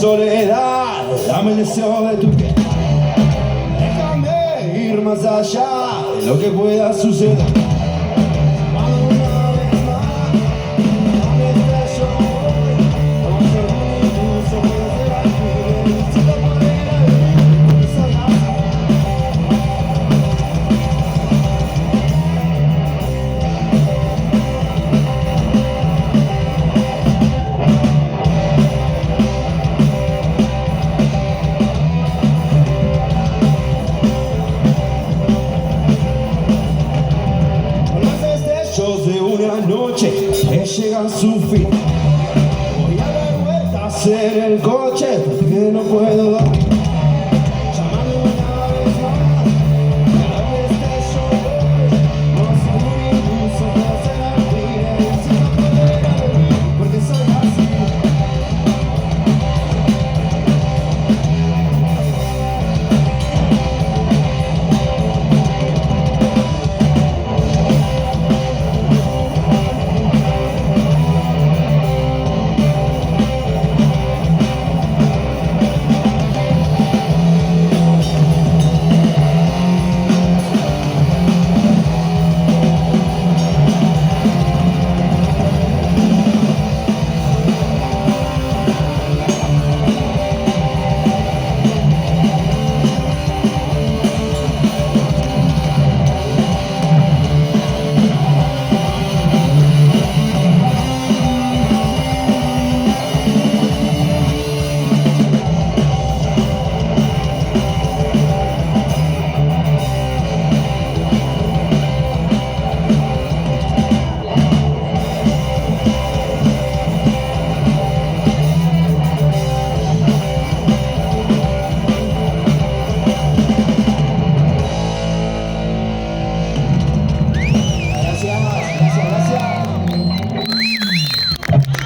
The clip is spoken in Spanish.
Soledad, dame el deseo de tu piel. Déjame ir más allá de lo que pueda suceder. De una noche que llega a su fin. Voy a dar vueltas en el coche porque no puedo dormir.